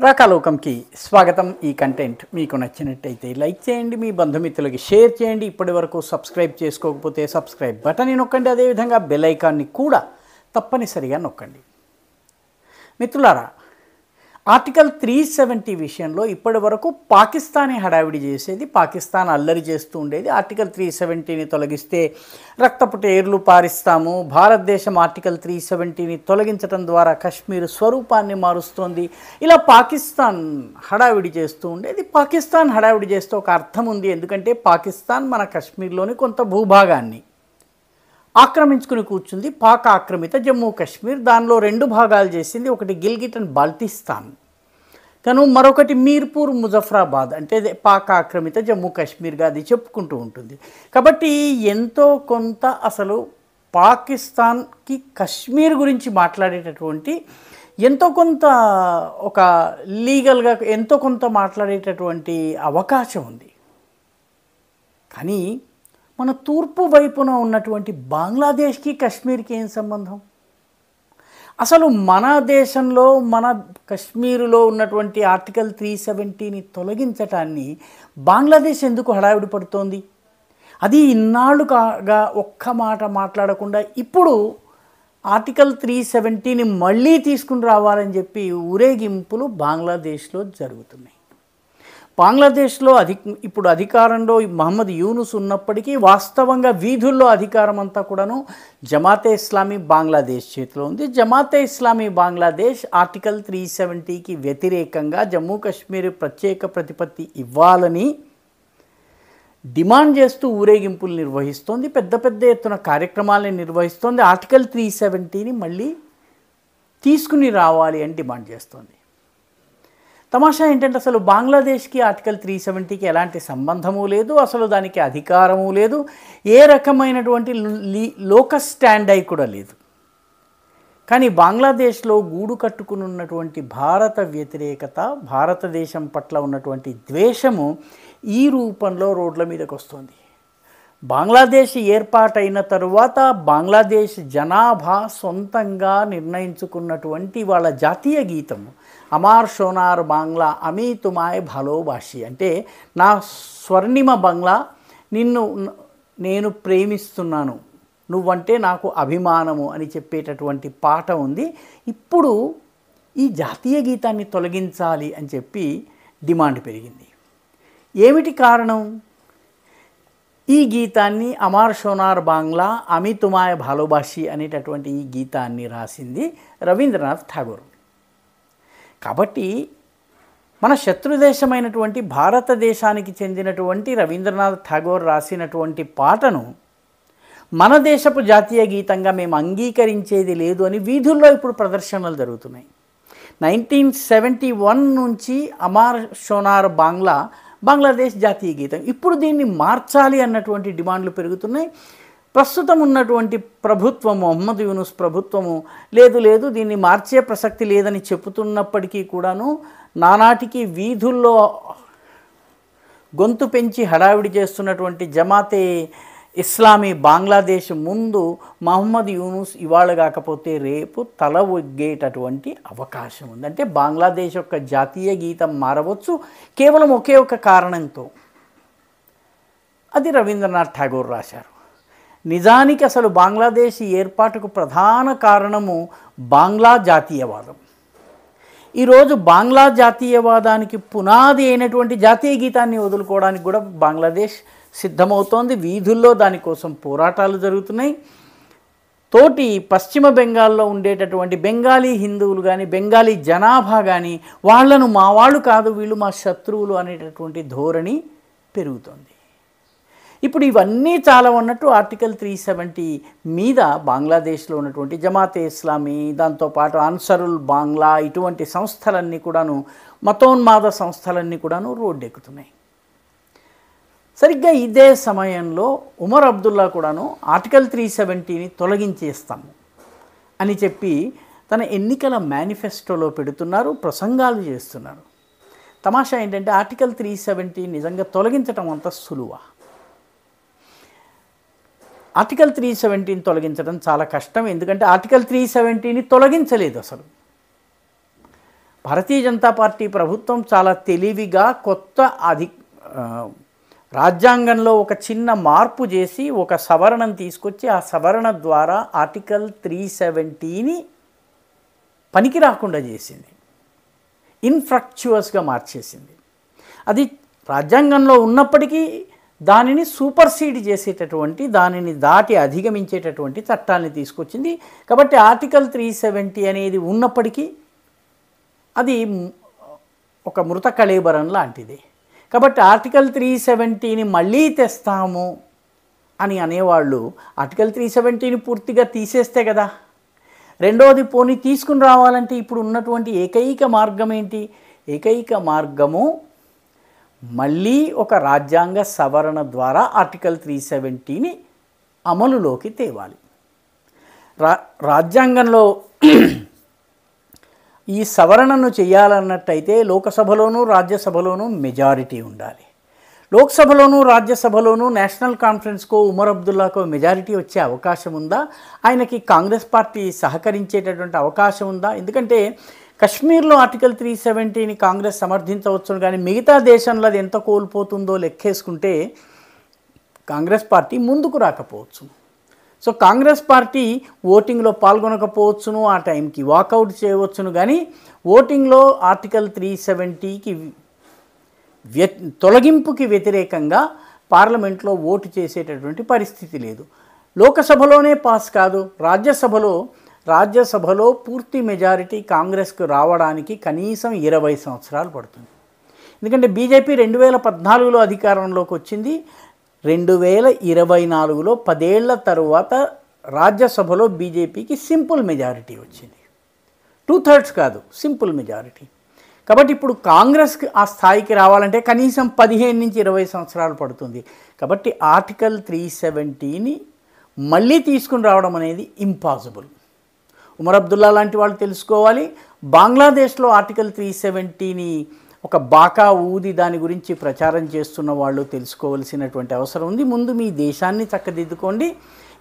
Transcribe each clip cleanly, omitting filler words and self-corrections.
రాకాలోకంకి స్వాగతం. ఈ కంటెంట్ మీకు నచ్చినట్టయితే లైక్ చేయండి, మీ బంధుమిత్రులకి షేర్ చేయండి. ఇప్పటివరకు సబ్స్క్రైబ్ చేసుకోకపోతే సబ్స్క్రైబ్ బటన్ నొక్కండి, అదేవిధంగా బెల్ ఐకాన్ని కూడా తప్పనిసరిగా నొక్కండి. మిత్రులారా, ఆర్టికల్ 370 విషయంలో ఇప్పటి వరకు పాకిస్తానీ హడావిడి చేసేది, పాకిస్తాన్ అల్లరి చేస్తూ ఉండేది. ఆర్టికల్ 370ని తొలగిస్తే రక్తపు టేర్లు పారిస్తాము, భారతదేశం ఆర్టికల్ 370ని తొలగించడం ద్వారా కశ్మీర్ స్వరూపాన్ని మారుస్తోంది, ఇలా పాకిస్తాన్ హడావిడి చేస్తూ ఉండేది. పాకిస్తాన్ హడావిడి చేస్తే ఒక అర్థం ఉంది, ఎందుకంటే పాకిస్తాన్ మన కశ్మీర్లోని కొంత భూభాగాన్ని ఆక్రమించుకుని కూర్చుంది. పాక్ ఆక్రమిత జమ్మూ కాశ్మీర్, దానిలో రెండు భాగాలు చేసింది. ఒకటి గిల్గిట్ అండ్ బాల్టిస్తాన్ తను, మరొకటి మీర్పూర్ ముజఫరాబాద్, అంటే పాక్ ఆక్రమిత జమ్మూ కాశ్మీర్గా అది చెప్పుకుంటూ ఉంటుంది. కాబట్టి ఎంతో కొంత అసలు పాకిస్తాన్కి కశ్మీర్ గురించి మాట్లాడేటటువంటి ఎంతో కొంత ఒక లీగల్గా ఎంతో కొంత మాట్లాడేటటువంటి అవకాశం ఉంది. కానీ మన తూర్పు వైపున ఉన్నటువంటి బంగ్లాదేశ్కి కశ్మీర్కి ఏం సంబంధం? అసలు మన దేశంలో మన కశ్మీరులో ఉన్నటువంటి ఆర్టికల్ 370ని తొలగించటాన్ని బంగ్లాదేశ్ ఎందుకు హడావిడి పడుతోంది? అది ఇన్నాళ్ళుగా ఒక్క మాట మాట్లాడకుండా ఇప్పుడు ఆర్టికల్ 370ని మళ్ళీ తీసుకుని రావాలని చెప్పి ఊరేగింపులు బంగ్లాదేశ్లో జరుగుతున్నాయి. బంగ్లాదేశ్లో ఇప్పుడు అధికారంలో మహమ్మద్ యూనుస్ ఉన్నప్పటికీ వాస్తవంగా వీధుల్లో అధికారం అంతా కూడాను జమాతే ఇస్లామీ బంగ్లాదేశ్ చేతిలో ఉంది. జమాతే ఇస్లామీ బంగ్లాదేశ్ ఆర్టికల్ 370కి వ్యతిరేకంగా జమ్మూ కాశ్మీర్ ప్రత్యేక ప్రతిపత్తి ఇవ్వాలని డిమాండ్ చేస్తూ ఊరేగింపులు నిర్వహిస్తోంది, పెద్ద పెద్ద ఎత్తున కార్యక్రమాలను నిర్వహిస్తోంది. ఆర్టికల్ 370ని మళ్ళీ తీసుకుని రావాలి అని డిమాండ్ చేస్తోంది. తమాషా ఏంటంటే అసలు బంగ్లాదేశ్కి ఆర్టికల్ 370కి ఎలాంటి సంబంధము లేదు, అసలు దానికి అధికారము లేదు, ఏ రకమైనటువంటి లోకస్ స్టాండ్ అయి కూడా లేదు. కానీ బంగ్లాదేశ్లో గూడు కట్టుకుని ఉన్నటువంటి భారత వ్యతిరేకత, భారతదేశం పట్ల ఉన్నటువంటి ద్వేషము ఈ రూపంలో రోడ్ల మీదకి వస్తుంది. బంగ్లాదేశ్ ఏర్పాటైన తరువాత బంగ్లాదేశ్ జనాభా సొంతంగా నిర్ణయించుకున్నటువంటి వాళ్ళ జాతీయ గీతము అమార్ షోనార్ బాంగ్లా అమీ తుమాయ్ భాలోబాషి, అంటే నా స్వర్ణిమ బంగ్లా, నేను ప్రేమిస్తున్నాను, నువ్వంటే నాకు అభిమానము అని చెప్పేటటువంటి పాట ఉంది. ఇప్పుడు ఈ జాతీయ గీతాన్ని తొలగించాలి అని చెప్పి డిమాండ్ పెరిగింది. ఏమిటి కారణం? ఈ గీతాన్ని అమార్ షోనార్ బాంగ్లా అమీ తుమాయ్ భాలోబాషి అనేటటువంటి ఈ గీతాన్ని రాసింది రవీంద్రనాథ్ ఠాగూర్. కాబట్టి మన శత్రుదేశమైనటువంటి భారతదేశానికి చెందినటువంటి రవీంద్రనాథ్ ఠాగూర్ రాసినటువంటి పాటను మన దేశపు జాతీయ గీతంగా మేము అంగీకరించేది లేదు అని వీధుల్లో ఇప్పుడు ప్రదర్శనలు జరుగుతున్నాయి. 1971 నుంచి అమార్ షోనార్ బాంగ్లా బంగ్లాదేశ్ జాతీయ గీతం, ఇప్పుడు దీన్ని మార్చాలి అన్నటువంటి డిమాండ్లు పెరుగుతున్నాయి. ప్రస్తుతం ఉన్నటువంటి ప్రభుత్వం, మొహమ్మద్ యూనుస్ ప్రభుత్వము లేదు దీన్ని మార్చే ప్రసక్తి లేదని చెబుతున్నప్పటికీ కూడాను నానాటికి వీధుల్లో గొంతు పెంచి హడావిడి చేస్తున్నటువంటి జమాతే ఇస్లామీ బంగ్లాదేశ్ ముందు మహమ్మద్ యూనుస్ ఇవాళ కాకపోతే రేపు తల ఒగ్గేటటువంటి అవకాశం ఉంది. అంటే బంగ్లాదేశ్ యొక్క జాతీయ గీతం మారవచ్చు కేవలం ఒకే ఒక కారణంతో, అది రవీంద్రనాథ్ ఠాగూర్ రాశారు. నిజానికి అసలు బంగ్లాదేశ్ ఏర్పాటుకు ప్రధాన కారణము బాంగ్లా జాతీయవాదం. ఈరోజు బాంగ్లా జాతీయవాదానికి పునాది అయినటువంటి జాతీయ గీతాన్ని వదులుకోవడానికి కూడా బంగ్లాదేశ్ సిద్ధమవుతోంది. వీధుల్లో దానికోసం పోరాటాలు జరుగుతున్నాయి. తోటి పశ్చిమ బెంగాల్లో ఉండేటటువంటి బెంగాలీ హిందువులు కానీ, బెంగాలీ జనాభా కానీ వాళ్లను మా వాళ్ళు కాదు, వీళ్ళు మా శత్రువులు అనేటటువంటి ధోరణి పెరుగుతోంది. ఇప్పుడు ఇవన్నీ చాలా ఉన్నట్టు ఆర్టికల్ 370 మీద బంగ్లాదేశ్లో ఉన్నటువంటి జమాతే ఇస్లామీ, దాంతోపాటు అన్సరుల్ బాంగ్లా, ఇటువంటి సంస్థలన్నీ కూడాను, మతోన్మాద సంస్థలన్నీ కూడాను రోడ్డెక్కుతున్నాయి. సరిగ్గా ఇదే సమయంలో ఉమర్ అబ్దుల్లా కూడాను ఆర్టికల్ 370ని తొలగించేస్తాము అని చెప్పి తన ఎన్నికల మేనిఫెస్టోలో పెడుతున్నారు, ప్రసంగాలు చేస్తున్నారు. తమాషా ఏంటంటే ఆర్టికల్ 370 నిజంగా తొలగించటం అంత సులువా? ఆర్టికల్ 370ని తొలగించడం చాలా కష్టం. ఎందుకంటే ఆర్టికల్ 370ని తొలగించలేదు అసలు. భారతీయ జనతా పార్టీ ప్రభుత్వం చాలా తెలివిగా కొత్త రాజ్యాంగంలో ఒక చిన్న మార్పు చేసి ఒక సవరణను తీసుకొచ్చి ఆ సవరణ ద్వారా ఆర్టికల్ 370ని పనికి రాకుండా చేసింది, ఇన్ఫ్రక్చువస్గా మార్చేసింది. అది రాజ్యాంగంలో ఉన్నప్పటికీ దానిని సూపర్సీడ్ చేసేటటువంటి, దానిని దాటి అధిగమించేటటువంటి చట్టాన్ని తీసుకొచ్చింది. కాబట్టి ఆర్టికల్ 370 అనేది ఉన్నప్పటికీ అది ఒక మృత కళేబరం లాంటిది. కాబట్టి ఆర్టికల్ 370ని మళ్ళీ తెస్తాము అని అనేవాళ్ళు ఆర్టికల్ 370ని పూర్తిగా తీసేస్తే కదా. రెండవది, పోనీ తీసుకుని రావాలంటే ఇప్పుడు ఉన్నటువంటి ఏకైక మార్గం ఏంటి? ఏకైక మార్గము మళ్ళీ ఒక రాజ్యాంగ సవరణ ద్వారా ఆర్టికల్ 370ని అమలులోకి తేవాలి. రాజ్యాంగంలో ఈ సవరణను చేయాలన్నట్టయితే లోకసభలోనూ రాజ్యసభలోనూ మెజారిటీ ఉండాలి. లోక్సభలోనూ రాజ్యసభలోనూ నేషనల్ కాన్ఫరెన్స్కో ఉమర్ అబ్దుల్లాకో మెజారిటీ వచ్చే అవకాశం ఉందా? ఆయనకి కాంగ్రెస్ పార్టీ సహకరించేటటువంటి అవకాశం ఉందా? ఎందుకంటే కశ్మీర్లో ఆర్టికల్ 370ని కాంగ్రెస్ సమర్థించవచ్చును, కానీ మిగతా దేశంలో అది ఎంత కోల్పోతుందో లెక్కేసుకుంటే కాంగ్రెస్ పార్టీ ముందుకు రాకపోవచ్చు. సో కాంగ్రెస్ పార్టీ ఓటింగ్లో పాల్గొనకపోవచ్చును, ఆ టైంకి వాకౌట్ చేయవచ్చును, కానీ ఓటింగ్లో ఆర్టికల్ 370కి తొలగింపుకి వ్యతిరేకంగా పార్లమెంట్లో ఓటు చేసేటటువంటి పరిస్థితి లేదు. లోకసభలోనే పాస్ కాదు, రాజ్యసభలో పూర్తి మెజారిటీ కాంగ్రెస్కు రావడానికి కనీసం 20 సంవత్సరాలు పడుతుంది. ఎందుకంటే బీజేపీ 2014లో అధికారంలోకి వచ్చింది, 2024లో 10 ఏళ్ల తరువాత రాజ్యసభలో బీజేపీకి సింపుల్ మెజారిటీ వచ్చింది. 2/3 కాదు, సింపుల్ మెజారిటీ. కాబట్టి ఇప్పుడు కాంగ్రెస్కి ఆ స్థాయికి రావాలంటే కనీసం 15 నుంచి 20 సంవత్సరాలు పడుతుంది. కాబట్టి ఆర్టికల్ 370ని మళ్ళీ తీసుకుని రావడం అనేది ఇంపాసిబుల్. ఉమర్ అబ్దుల్లా లాంటి వాళ్ళు తెలుసుకోవాలి. బంగ్లాదేశ్లో ఆర్టికల్ 370ని ఒక బాకా ఊది దాని గురించి ప్రచారం చేస్తున్న వాళ్ళు తెలుసుకోవాల్సినటువంటి అవసరం ఉంది. ముందు మీ దేశాన్ని చక్కదిద్దుకోండి,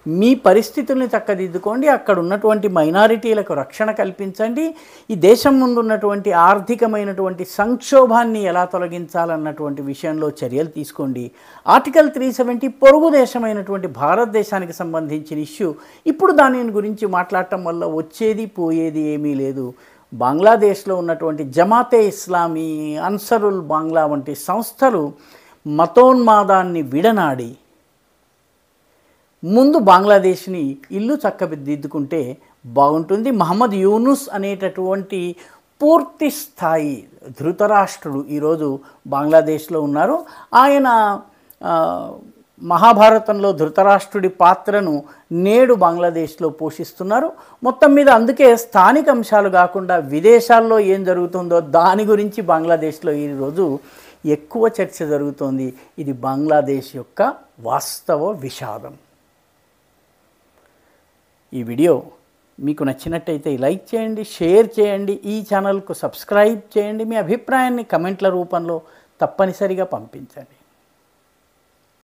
మీ పరిస్థితుల్ని చక్కదిద్దుకోండి, అక్కడ ఉన్నటువంటి మైనారిటీలకు రక్షణ కల్పించండి, ఈ దేశం ముందు ఉన్నటువంటి ఆర్థికమైనటువంటి సంక్షోభాన్ని ఎలా తొలగించాలన్నటువంటి విషయంలో చర్యలు తీసుకోండి. ఆర్టికల్ 370 పొరుగు దేశమైనటువంటి భారతదేశానికి సంబంధించిన ఇష్యూ. ఇప్పుడు దాని గురించి మాట్లాడటం వల్ల వచ్చేది పోయేది ఏమీ లేదు. బంగ్లాదేశ్లో ఉన్నటువంటి జమాతే ఇస్లామీ, అన్సరుల్ బాంగ్లా వంటి సంస్థలు మతోన్మాదాన్ని విడనాడి ముందు బంగ్లాదేశ్ని ఇల్లు చక్కదిద్దుకుంటే బాగుంటుంది. మహమ్మద్ యూనుస్ అనేటటువంటి పూర్తి స్థాయి ధృతరాష్ట్రుడు ఈరోజు బంగ్లాదేశ్లో ఉన్నారు. ఆయన మహాభారతంలో ధృతరాష్ట్రుడి పాత్రను నేడు బంగ్లాదేశ్లో పోషిస్తున్నారు. మొత్తం మీద అందుకే స్థానిక అంశాలు కాకుండా విదేశాల్లో ఏం జరుగుతుందో దాని గురించి బంగ్లాదేశ్లో ఈరోజు ఎక్కువ చర్చ జరుగుతోంది. ఇది బంగ్లాదేశ్ యొక్క వాస్తవ విషాదం. ఈ వీడియో మీకు నచ్చినట్టయితే లైక్ చేయండి, షేర్ చేయండి, ఈ ఛానల్కు సబ్స్క్రైబ్ చేయండి. మీ అభిప్రాయాన్ని కమెంట్ల రూపంలో తప్పనిసరిగా పంపించండి.